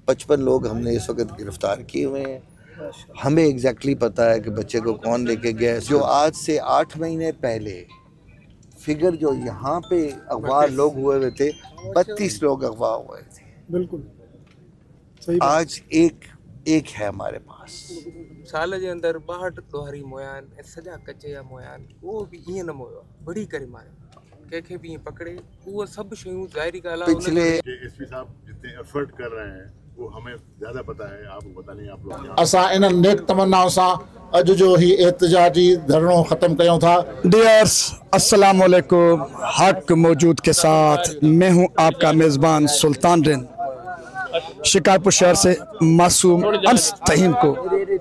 55 लोग हमने इस वक्त गिरफ्तार किए हुए हैं। हमें एग्जैक्टली पता है कि बच्चे को कौन लेके गया। जो आज से 8 महीने पहले फिगर जो यहाँ पे अगवा लोग हुए थे, 32 लोग अगवा हुए थे। बिल्कुल सही। आज एक है हमारे पास। साल जे अंदर 62 दोहरी मोयान सजा कचे या मोयान वो भी ये न मोयो बड़ी करे मारे के भी पकड़े वो सब शयूं जाहिर गाला। पिछले एसपी साहब जितने एफर्ट कर रहे हैं वो हमें ज्यादा पता है, आपको पता नहीं। आप लोग असा इन नेक तमन्नाओं से अज जो ही एहतजाजी धरणो खत्म कयों था। डियर्स अस्सलाम वालेकुम, हक मौजूद के साथ मैं हूं आपका मेज़बान सुल्तान रिन। शिकारपुर शहर से मासूम अनस तहीम को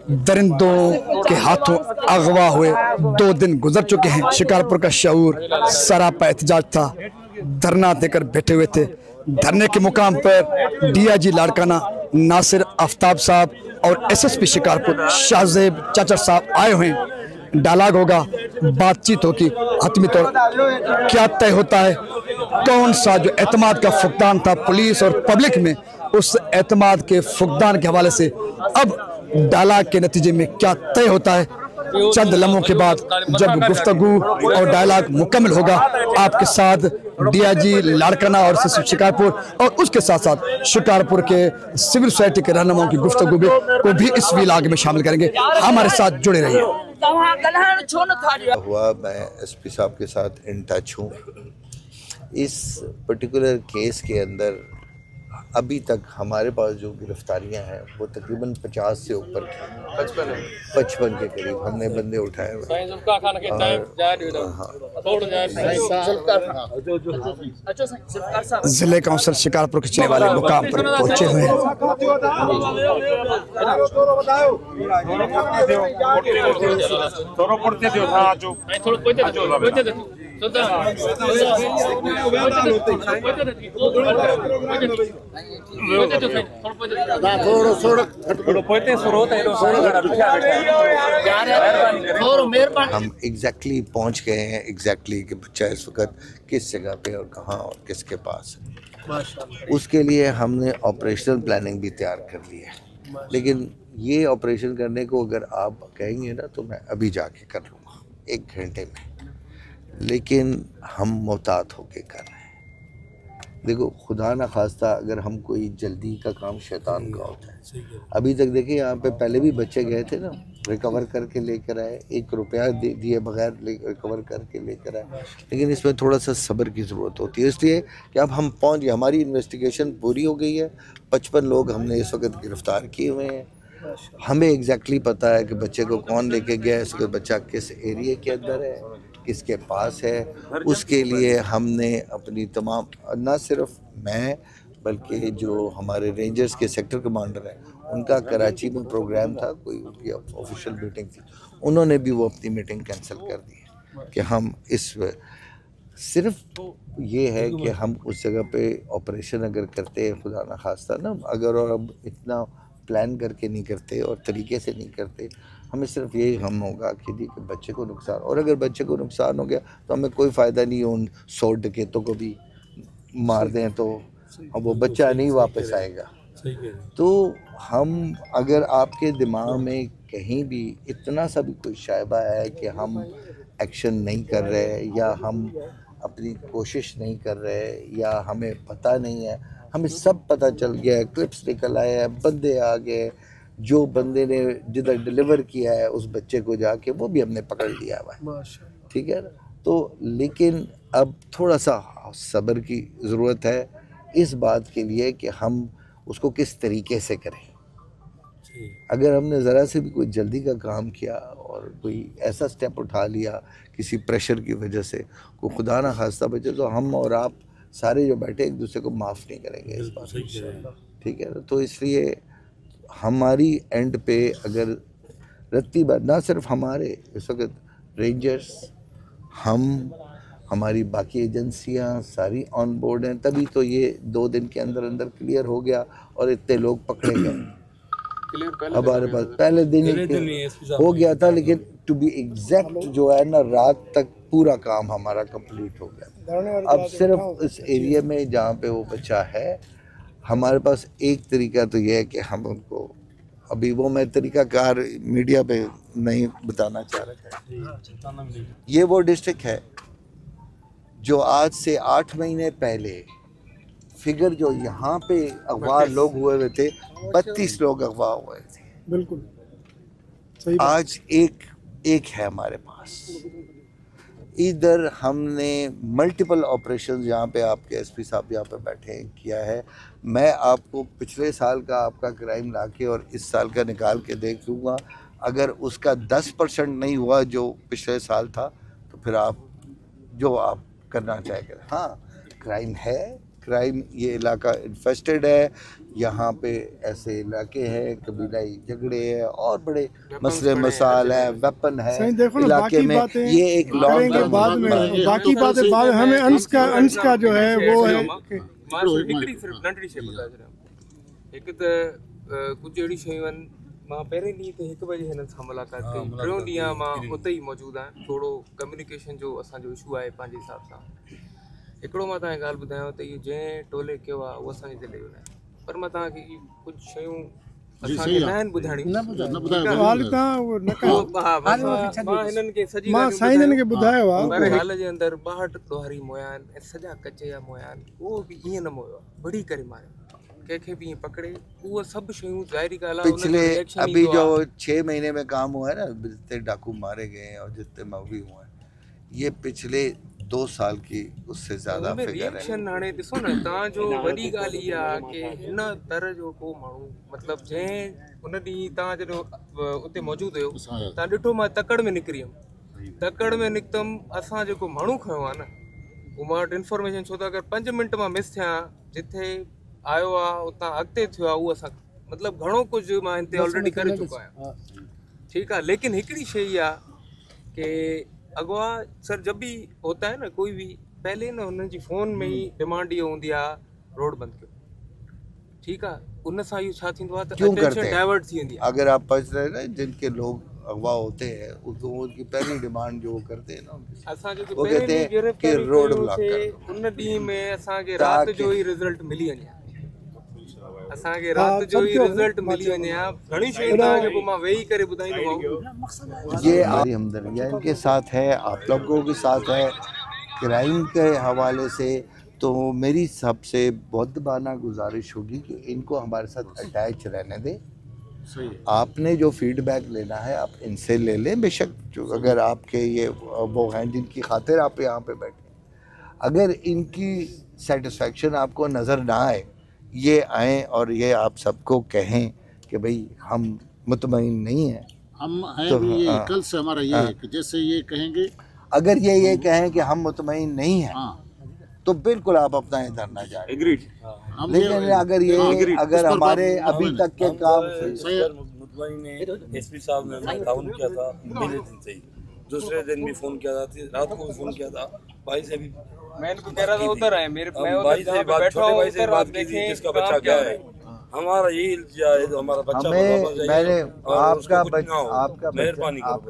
दरिंदों के हाथों अगवा हुए 2 दिन गुजर चुके हैं। शिकारपुर का शऊर सरापा एहतजाज था, धरना देकर बैठे हुए थे। धरने के मुकाम पर डीआईजी लाड़काना नासिर आफ्ताब साहब और एसएसपी शिकारपुर शाहजेब चाचा साहब आए हुए हैं। डायलॉग होगा, बातचीत होगी, हतमी तौर क्या तय होता है, कौन सा जो एतमाद का फुकदान था पुलिस और पब्लिक में, उस एतमाद के फुकदान के हवाले से अब डायलॉग के नतीजे में क्या तय होता है। चंद लम्हों के बाद जब गुफ्तगू और डायलॉग मुकम्मल होगा, आपके साथ डीआईजी लाड़काना और एसएसपी शिकारपुर और उसके साथ साथ शिकारपुर के सिविल सोसाइटी के रहनुमाओं की गुफ्तगू को भी इस व्लॉग में शामिल करेंगे। हमारे साथ जुड़े रहिए। हुआ मैं एसपी साहब के साथ इन टच हूँ। इस पर्टिकुलर केस के अंदर अभी तक हमारे पास जो गिरफ्तारियां हैं वो तकरीबन 50 से ऊपर की, 55 के करीब हमने बंदे उठाए हुए। जिले काउंसिल शिकारपुर के चलने वाले मुकाम पर पहुंचे हुए हैं। हम एग्जैक्टली पहुंच गए हैं एग्जैक्टली कि बच्चा इस वक्त किस जगह पे और कहाँ और किसके पास है। उसके लिए हमने ऑपरेशनल प्लानिंग भी तैयार कर ली है, लेकिन ये ऑपरेशन करने को अगर आप कहेंगे ना तो मैं अभी जाके कर लूँगा 1 घंटे में, लेकिन हम मोहतात होके कर रहे हैं। देखो खुदा ना खास्ता अगर हम कोई जल्दी का काम शैतान का होता है। अभी तक देखिए यहाँ पे पहले भी बच्चे गए थे ना, रिकवर करके लेकर आए, 1 रुपया दिए बगैर रिकवर करके लेकर आए। लेकिन इसमें थोड़ा सा सब्र की ज़रूरत होती है, इसलिए कि अब हम पहुँच गए, हमारी इन्वेस्टिगेशन पूरी हो गई है। 55 लोग हमने इस वक्त गिरफ़्तार किए हुए हैं। हमें एग्जैक्टली पता है कि बच्चे को कौन लेके गया है, इस वक्त बच्चा किस एरिया के अंदर है, किसके पास है। उसके लिए हमने अपनी तमाम, ना सिर्फ मैं बल्कि जो हमारे रेंजर्स के सेक्टर कमांडर हैं उनका कराची में प्रोग्राम था, कोई उनकी ऑफिशियल मीटिंग थी, उन्होंने भी वो अपनी मीटिंग कैंसिल कर दी कि हम इस सिर्फ ये है कि हम उस जगह पे ऑपरेशन अगर करते हैं खुदा ना खास्ता ना, अगर और अब इतना प्लान करके नहीं करते और तरीके से नहीं करते, हमें सिर्फ यही हम होगा कि जी कि बच्चे को नुकसान, और अगर बच्चे को नुकसान हो गया तो हमें कोई फ़ायदा नहीं उन 100 डकैतों को भी मार दें तो अब वो बच्चा नहीं वापस आएगा। तो हम अगर आपके दिमाग में कहीं भी इतना सा भी कोई शायबा है कि हम एक्शन नहीं कर रहे या हम अपनी कोशिश नहीं कर रहे या हमें पता नहीं है, हमें सब पता चल गया है, क्लिप्स निकल आए हैं, बंदे आ गए, जो बंदे ने जिधर डिलीवर किया है उस बच्चे को जाके वो भी हमने पकड़ लिया हुआ है, ठीक है ना। तो लेकिन अब थोड़ा सा सब्र की ज़रूरत है इस बात के लिए कि हम उसको किस तरीके से करें। अगर हमने ज़रा से भी कोई जल्दी का काम किया और कोई ऐसा स्टेप उठा लिया किसी प्रेशर की वजह से, को खुदा ना खास्ता बचे, तो हम और आप सारे जो बैठे एक दूसरे को माफ़ नहीं करेंगे इस बात को, ठीक है ना। तो इसलिए हमारी एंड पे अगर रत्ती बार ना सिर्फ हमारे इस वक्त रेंजर्स, हम हमारी बाकी एजेंसियां सारी ऑन बोर्ड हैं, तभी तो ये 2 दिन के अंदर अंदर क्लियर हो गया और इतने लोग पकड़े गए। हमारे पास पहले दिन हो गया था, लेकिन टू बी एग्जैक्ट जो है ना, रात तक पूरा काम हमारा कंप्लीट हो गया। अब सिर्फ इस एरिया में जहाँ पे वो बच्चा है, हमारे पास एक तरीका तो ये है कि हम उनको, अभी वो मैं तरीकाकार मीडिया पे नहीं बताना चाह रहा था। ये वो डिस्ट्रिक्ट है जो आज से 8 महीने पहले फिगर जो यहाँ पे अगवा लोग हुए हुए थे, 32 लोग अगवा हुए थे। बिल्कुल सही। आज एक है हमारे पास। इधर हमने मल्टीपल ऑपरेशन, यहाँ पे आपके एसपी साहब यहाँ पे बैठे हैं, किया है। मैं आपको पिछले साल का आपका क्राइम लाके और इस साल का निकाल के देख लूँगा। अगर उसका 10% नहीं हुआ जो पिछले साल था, तो फिर आप जो आप करना चाहेंगे। हाँ, क्राइम है, क्राइम, ये इलाका इन्फेस्टेड है, यहाँ पे ऐसे इलाके हैं, कबीलाई झगड़े हैं और बड़े मसले मसाल है, वेपन है इलाके में। ये एक लॉन्ग टर्म बाद में बाकी बातें बाद हमें अंश का जो है वो है एक त कुछ अहिड़ी शयूं आहिनि। मां पहिरें ॾींहं ते 1 बजे हिननि सां मुलाक़ात कई, टियों ॾींहुं मां उते ई मौजूदु आहियां। थोरो कम्युनिकेशन जो असांजो इशू आहे पंहिंजे हिसाब सां। हिकिड़ो मां तव्हांखे ॻाल्हि ॿुधायांव त इहो जंहिं टोले कयो आहे उहो असांजे दिलि जो न आहे, पर मां तव्हांखे कुझु शयूं असांखे न आहिनि ॿुधाइणियूं। मां हिननि खे सॼी ॻाल्हि ॿुधायो आहे, पर हाल जे अंदरि 62 ॾोहारी मोया आहिनि ऐं सॼा कचे जा मोया आहिनि। उहो बि ईअं न मोयो आहे, बड़ी करे मारियो, कंहिंखे बि ईअं पकड़े। उहो सभु शयूं ज़ाहिरी ॻाल्हि आहे। पिछले अभी जो 6 महीने में काम हुआ है ना, जितने डाकू मारे गए हैं और जितने मवी हुए हैं, ये पिछले 2 साल की उससे ज़्यादा फिगर है। हाणे ॾिसो न, तव्हांजो वॾी ॻाल्हि इहा आहे कि हिन तरह जो को माण्हू, मतिलबु जंहिं उन ॾींहुं तव्हां जॾहिं उते मौजूदु हुयो, तव्हां ॾिठो मां तकड़ में निकिरी हुयमि। तकड़ में निकितमि, असां जेको माण्हू खयो आहे न, उहो मां वटि इंफॉर्मेशन, छो त अगरि 5 मिंट मां मिस थियां, जिथे आयो आहे उतां अॻिते थियो आहे, उहो असां मतिलबु घणो कुझु मां हिन ते ऑलरेडी करे चुको आहियां। ठीकु आहे, लेकिन हिकिड़ी शइ इहा कि अगवा सर जब भी होता है ना कोई भी, पहले ना उन जी फ़ोन में ही डिमांड ये होंदी आ रोड बंद कयो। ठीक है, उन सा यू छा थींदो आ त अटेंशन डाइवर्ट थी वेंदी। अगर आप पहुंच रहे ना, जिनके लोग अगवा होते हैं, उनकी पहली डिमांड जो करते हैं ना, असा जो वो कहते हैं कि रोड ब्लॉक कर। उन डी में असा के रात जो ही रिजल्ट मिली वने, असा के रात जो ही रिजल्ट मिली वने। घणी शयूं ता जो मां वेही करे बुधाईंदो। ये हमारी हमदर्दी इनके साथ है, आप लोगों के साथ है। क्राइम के हवाले से तो मेरी सबसे बहुतबाना गुजारिश होगी कि इनको हमारे साथ अटैच रहने दें। आपने जो फीडबैक लेना है आप इनसे ले लें, बेशक जो अगर आपके ये वो हैं जिनकी खातिर आप यहाँ पे बैठे, अगर इनकी सेटिस्फेक्शन आपको नज़र ना आए, ये आएँ और ये आप सबको कहें कि भाई हम मुतमईन नहीं हैं। हम हैं तो भी ये कल से हमारा ये है कि जैसे ये कहेंगे, अगर ये कहें कि हम मुतमईन नहीं हैं, तो बिल्कुल आप अपना ये धरना जाए। लेकिन अगर ये अगर हमारे अभी तक के काम एसपी साहब ने ताउन किया था, पहले दिन से ही, दूसरे दिन भी फोन किया था, रात को भी फोन किया था। भाई से भी मैं इनको कह रहा था उधर आए, मेरे मैं भाई से बात, छोटे भाई से बात की थी, जिसका बच्चा क्या है, हमारा यही इल्तिजा है, तो हमारा बच्चा मैंने आपका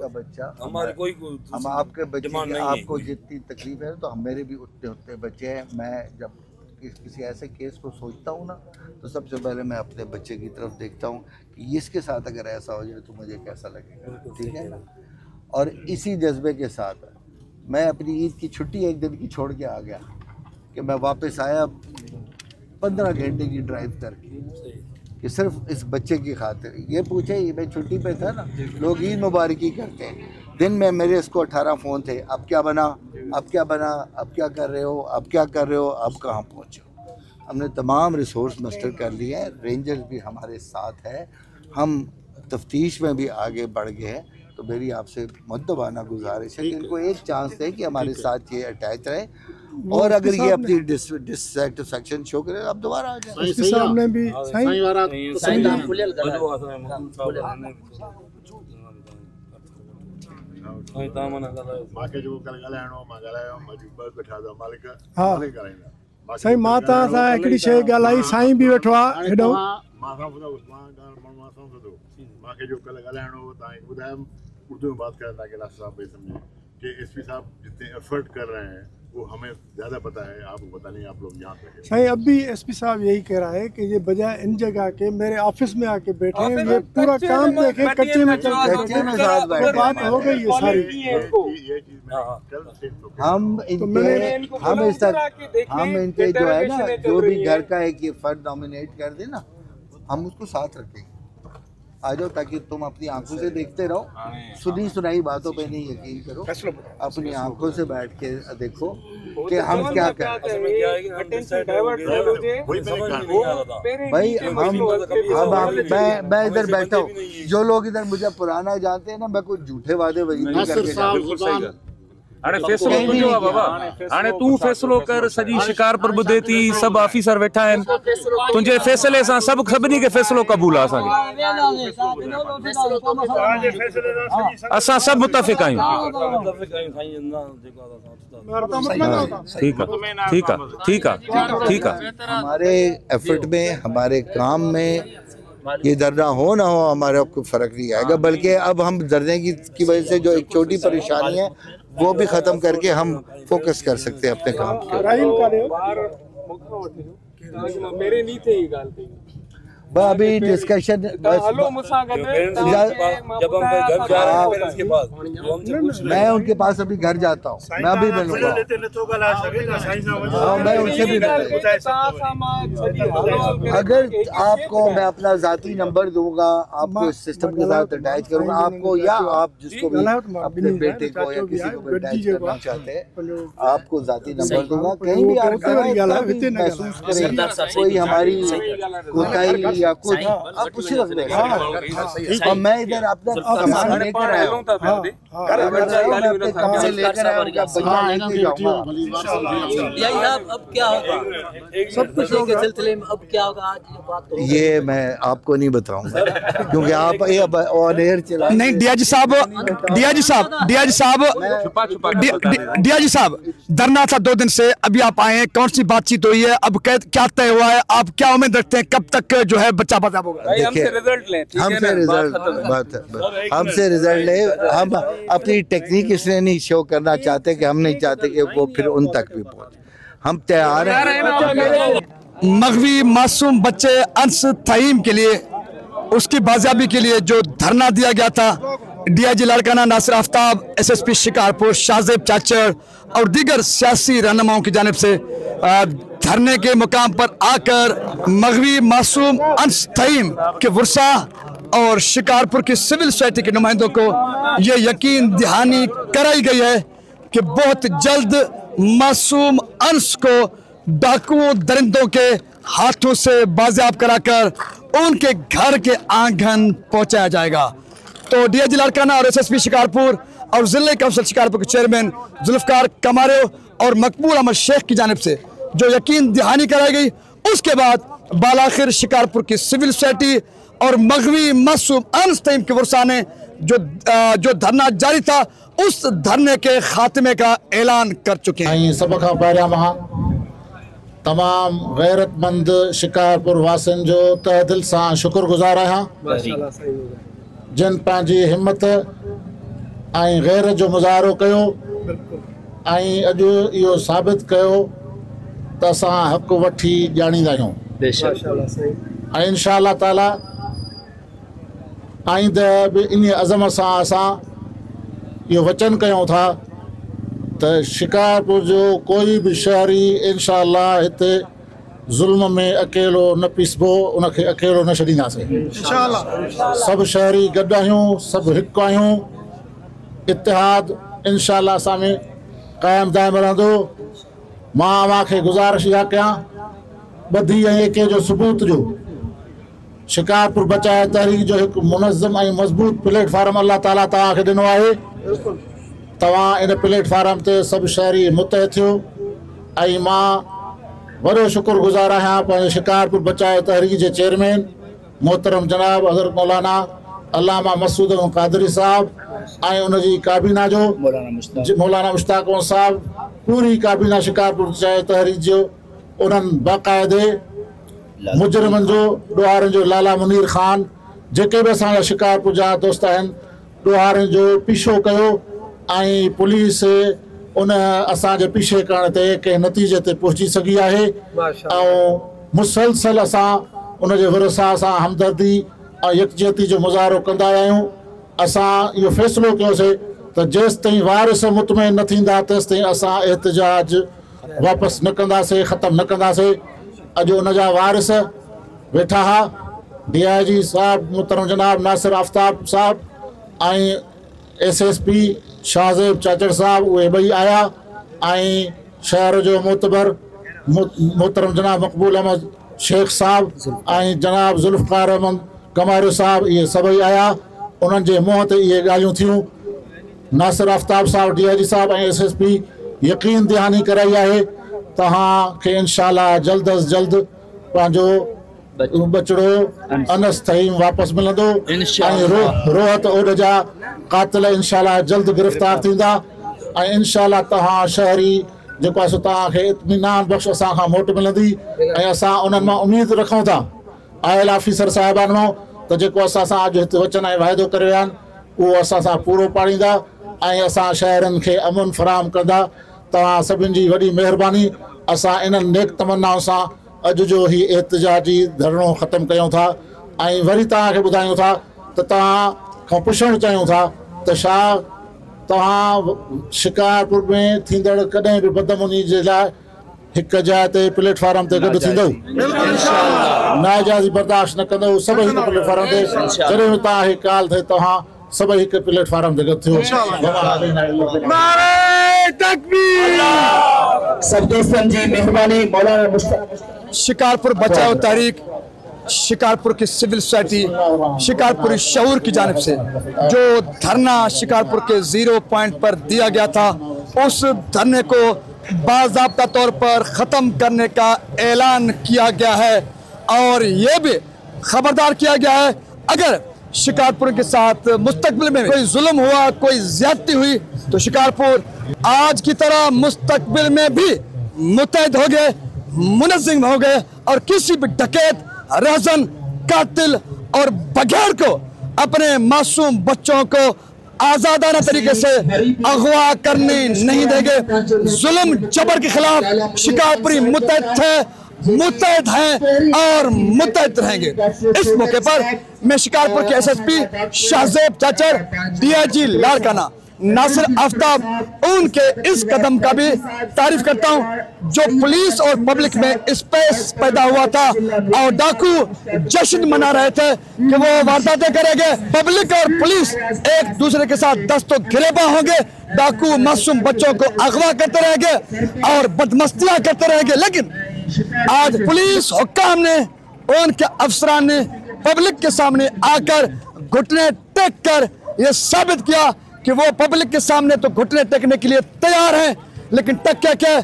बच्चा हमारे कोई हम आपके बच्चे आपको जितनी तकलीफ है तो हम मेरे भी उतने उतने बच्चे हैं। मैं जब किसी ऐसे केस को सोचता हूँ ना, तो सबसे पहले मैं अपने बच्चे की तरफ देखता हूँ कि इसके साथ अगर ऐसा हो जाए तो मुझे कैसा लगेगा, ठीक है ना। और इसी जज्बे के साथ मैं अपनी ईद की छुट्टी 1 दिन की छोड़ के आ गया कि मैं वापस आया 15 घंटे की ड्राइव करके, कि सिर्फ इस बच्चे की खातिर। ये पूछे, मैं छुट्टी पे था ना, लोग ईद मुबारकी करते हैं, दिन में मेरे इसको 18 फ़ोन थे, अब क्या बना, अब क्या बना, अब क्या कर रहे हो, अब क्या कर रहे हो, अब कहाँ पहुँचे। हमने तमाम रिसोर्स मस्टर कर लिए हैं, रेंजर्स भी हमारे साथ है, हम तफ्तीश में भी आगे बढ़ गए हैं। तो मेरी आपसे मुद्दबाना गुजारिश है कि इनको एक चांस दें कि हमारे साथ ये अटैच रहे, और अगर ये अपनी डिससेटिस्फेक्शन शो करे आप दोबारा आ जाए। सामने भी मांखे जो कल ॻाल्हाइणो मां ॻाल्हायो, मां वेठा था मालिक कराईंदा। साईं मां तव्हां सां हिकिड़ी शइ ॻाल्हाई, साईं बि वेठो आहे हेॾो, मांखे जो कल ॻाल्हाइणो हो तव्हांखे ॿुधायो, उर्दू में बात करें ताकि नासिर साहब भाई समझे कि एसपी साहब जितने एफर्ट कर रहे हैं वो हमें ज्यादा पता है, आपको पता नहीं, आप लोग यहाँ पे सही। अब भी एसपी साहब यही कह रहा है कि ये बजाय इन जगह के मेरे ऑफिस में आके बैठे हैं, ये पूरा काम देखे, कच्चे में चल बात हो गई है सारी। ये चीज मैं कल से हम इनके जो है ना, जो भी घर का एक ये फर्द नॉमिनेट कर दे ना, हम उसको साथ रखेंगे। आ जाओ, ताकि तुम अपनी आंखों से देखते रहो, सुनी सुनाई बातों पे नहीं यकीन करो, अपनी आंखों से बैठ के देखो कि हम क्या करते हैं। भाई मैं इधर बैठा हूँ, जो लोग इधर मुझे पुराना जानते हैं ना, मैं कुछ झूठे वादे वही नहीं करके हाणे फैसलो तुंहिंजो आहे बाबा, हाणे तूं फैसलो कर। सॼी शिकारपुर ॿुधे थी, सभु ऑफिसर वेठा आहिनि, तुंहिंजे फैसले सां सभिनी खे फैसलो क़बूल आहे। असां सभु मुतफ़िक़ आहियूं। ठीक है। हमारे एफर्ट में, हमारे काम में ये धरना हो ना हो, हमारे को फर्क नहीं आएगा, बल्कि अब हम धरने की वजह से जो एक छोटी परेशानी है वो भी खत्म करके हम फोकस कर सकते हैं अपने काम पे। मेरे नहीं थे ये गाल कही, अभी डिस्कशन जब हम घर जा रहे हैं पेरेंट्स के पास, मैं उनके पास अभी घर जाता हूँ, मैं अभी मिलूंगा, मैं उनसे भी अगर आपको मैं अपना जाती नंबर दूंगा, आपको सिस्टम के साथ अटैच करूंगा आपको, या आप जिसको भी अपने बेटे को या किसी को भी अटैच करना चाहते हैं, आपको जाती नंबर दूंगा। कहीं भी आप महसूस करें कोई हमारी कोताही या कुछ, आप उसी वक्त देखें। और मैं इधर अपना सामान लेकर आया हूँ, अब क्या होगा सब कुछ के सिलसिले में, अब क्या होगा आज ये बात तो ये मैं आपको नहीं बताऊंगा, क्योंकि आप ये ऑन एयर चला नहीं। डीआईजी साहब धरना था 2 दिन से, अभी आप आए हैं, कौन सी बातचीत हुई है, अब क्या तय हुआ है, आप क्या उम्मीद रखते हैं, कब तक जो है बच्चा बात होगा? हमसे रिजल्ट ले, हम अपनी टेक्निक इसलिए नहीं शो करना चाहते कि हम नहीं चाहते कि वो फिर उन तक भी पहुंचे, हम तैयार हैं। मगवी मासूम बच्चे अंस तहीम के लिए, उसकी बाजियाबी के लिए जो धरना दिया गया था, डीआईजी लाड़काना नासिर आफ्ताब, एसएसपी शिकारपुर शाहजेब चाचर और दीगर सियासी रहनुमाओं की जानिब से धरने के मुकाम पर आकर मगवी मासूम अंस तहीम के वर्सा और शिकारपुर की सिविल सोसाइटी के नुमाइंदों को ये यकीन दहानी कराई गई है कि बहुत जल्द मासूम अंस को डाकुओं दरिंदों के हाथों से बाजियाब कराकर उनके घर के आंगन पहुंचाया जाएगा। तो डीआईजी लाड़काना और एसएसपी शिकारपुर और जिला काउंसिल शिकारपुर के चेयरमैन जुल्फकार कमारे और मकबूल अहमद शेख की जानिब से जो यकीन दहानी कराई गई, उसके बाद बालाखिर शिकारपुर की सिविल सोसाइटी और मगवी मासूम अंस तहीम के वर्सा ने जो धरना जारी था, उस धरने के खात्मे का ऐलान कर चुके हैं। सब का पहिरियां मां तमाम गैरतमंद शिकारपुर वासिन जो तहे दिल से शुक्रगुजार आहियां, जिन पंहिंजी हिम्मत ऐं गैर जो मुज़ाहरो कयो ऐं अॼु इहो साबित कयो त असां हक़ वठी ॼाणींदा आहियूं ऐं इंशाअल्लाह ताला आईंदह बि इन अज़म सां असां इहो वचन कयूं था त शिकारपुर जो कोई भी शहरी इंशाअल्लाह हिते ज़ुल्म में अकेलो न पीसबो, उनखे अकेलो न छॾींदासीं इंशाअल्लाह। सभु शहरी गॾु आहियूं, सभु हिकु आहियूं, इतिहाद इंशाअल्लाह असां में क़ाइमु दाइमु रहंदो। मां अव्हांखे गुज़ारिश इहा कयां ॿधी ऐं एके जो सबूत जो शिकारपुर बचाए तहरीक जो एक मुनज़्ज़म ऐं मज़बूत प्लेटफॉर्म अल्लाह ताला तव्हांखे ॾिनो आहे। तव्हां इन प्लेटफॉर्म ते सभु शहरी मुतहद थियो ऐं मां वॾो शुक्रगुज़ार आहियां पंहिंजे शिकारपुर बचाए तहरीक जे चेयरमैन मोहतरम जनाब हज़रत मौलाना अल्लामा मसूद कादरी साहब ऐं उनजी काबीना जो मौलाना मुश्ताक साहब, पूरी काबीना शिकारपुर बचाए तहरीक जो, उन्हनि बाक़ाइदे मुजरिमनि जो ॾोहारनि जो लाला मुनीर ख़ान जेके बि असांजा शिकारपुर जा दोस्त आहिनि ॾोहारनि जो पीछो कयो ऐं पुलिस उन असांजे पीछे करण ते कंहिं नतीजे ते पहुची सघी आहे ऐं मुसलसल असां उनजे विरसा सां हमदर्दी ऐं यकजहती जो मुज़ाहिरो कंदा आहियूं। असां इहो फ़ैसिलो कयोसीं त जेसि ताईं वारिस मुतमइन न थींदा तेसि ताईं असां एहतजाज वापसि न कंदासीं, ख़तमु न कंदासीं। अॼु उनजा वारिस वेठा हुआ, DIG साहब मुहतरम जनाब नासिर आफ्ताब साहब ऐं SSP शाहज़ेब चाचड़ साहब, उहे ॿई आया ऐं शहर जो मोतबर मुहतरम जनाब मक़बूल अहमद शेख साहब ऐं जनाब ज़ुल्फ़कार अहमद कमारियो साहब, इहे सभई आया। उन्हनि जे मुंहं ते इहे ॻाल्हियूं थियूं। नासिर आफ्ताब साहब DIG साहब ऐं SSP यकीन दहानी कराई आहे तव्हांखे इंशाअल्लाह जल्द अज़ जल्द पंहिंजो बचड़ो अनस तहीम वापसि मिलंदो ऐं रोहत ओड जा क़ातिल इंशाअल्लाह जल्द गिरफ़्तार थींदा ऐं इंशाअल्लाह तव्हां शहरी जेको आहे सो तव्हांखे इत्मीनान बख़्श असां खां मोट मिलंदी ऐं असां उन्हनि मां उमेद रखूं था आयल ऑफिसर साहिबान मां त जेको असां सां अॼु हिते वचन ऐं वाइदो करे विया आहिनि उहो असां सां पूरो पाड़ींदा ऐं असां शहरनि खे अमन फराहम कंदा। तव्हां सभिनि जी वॾी महिरबानी। असां इन्हनि नेक तमन्नाउनि सां अॼु जो ही एहतजाजी धरणो ख़तमु कयूं था ऐं वरी तव्हांखे ॿुधायूं था त तव्हां खां पुछणु चाहियूं था त छा तव्हां शिकारपुर में थींदड़ कॾहिं बि बदअमनी जे लाइ हिकु जाइ ते प्लेटफॉर्म ते गॾु थींदव? नाइजाइज़ी बर्दाश्त न कंदव? सभई हिकु प्लेटफॉर्म ते जॾहिं बि तव्हांखे कॉल थिए तव्हां सभई हिकु प्लेटफॉर्म ते गॾु थियो। सब दोस्तन जी मेहरबानी। मौलाना शिकारपुर बचाओ तहरीक, शिकारपुर की सिविल सोसाइटी, शिकारपुरी शऊर की जानिब से जो धरना शिकारपुर के 0 पॉइंट पर दिया गया था, उस धरने को बाज़ाब्ता तौर पर ख़त्म करने का ऐलान किया गया है और ये भी खबरदार किया गया है अगर शिकारपुर के साथ मुस्तकबिल में कोई जुल्म हुआ, कोई ज्यादती हुई तो शिकारपुर आज की तरह मुस्तकबिल में भी मुतहद हो गए, मुनज़्ज़िम हो गए और किसी भी डकैत, रहज़न, कातिल और बगैर को अपने मासूम बच्चों को आजादाना तरीके से अगवा करने नहीं देंगे। जुल्म जबर के खिलाफ शिकारपुरी मुतहद थे, मुतहद हैं और मुतहद रहेंगे। इस मौके पर मैं शिकारपुर के SSP शाहज़ेब चाचड़, DIG लाड़काना, नासिर आफ्ताब उनके इस कदम का भी तारीफ करता हूँ जो पुलिस और पब्लिक में स्पेस पैदा हुआ था और डाकू जश्न मना रहे थे कि वो वारदातें करेंगे, पब्लिक और पुलिस एक दूसरे के साथ दस्तों गिरेबां होंगे, डाकू मासूम बच्चों को अगवा करते रहेंगे और बदमस्तियां करते रहेंगे। लेकिन आज पुलिस हुक्काम ने, उनके अफसरान ने पब्लिक के सामने आकर घुटने टेक कर ये साबित किया कि वो पब्लिक के सामने तो घुटने टेकने के लिए तैयार हैं, लेकिन टक के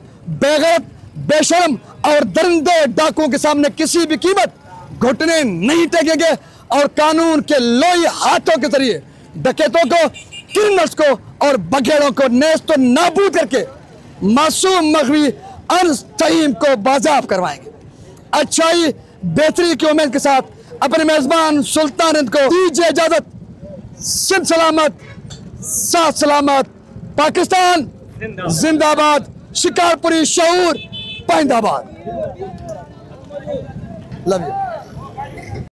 बेगैरत, बेशर्म और दरिंदे डाकुओं के सामने किसी भी कीमत घुटने नहीं टेकेंगे और कानून के लोई हाथों के जरिए डकैतों को, क्रिमिनल्स को और बघेड़ों को नेस्त नाबूद करके मासूम मगवी अनस तहीम को बाज़ाब करवाएंगे। अच्छाई बेहतरी की उम्मीद के साथ अपने मेजबान सुल्तान हिंद को दीजिए इजाजत। सिंध सलामत, साथ सलामत, पाकिस्तान जिंदाबाद, शिकारपुरी शऊर पाइंदाबाद। Love you.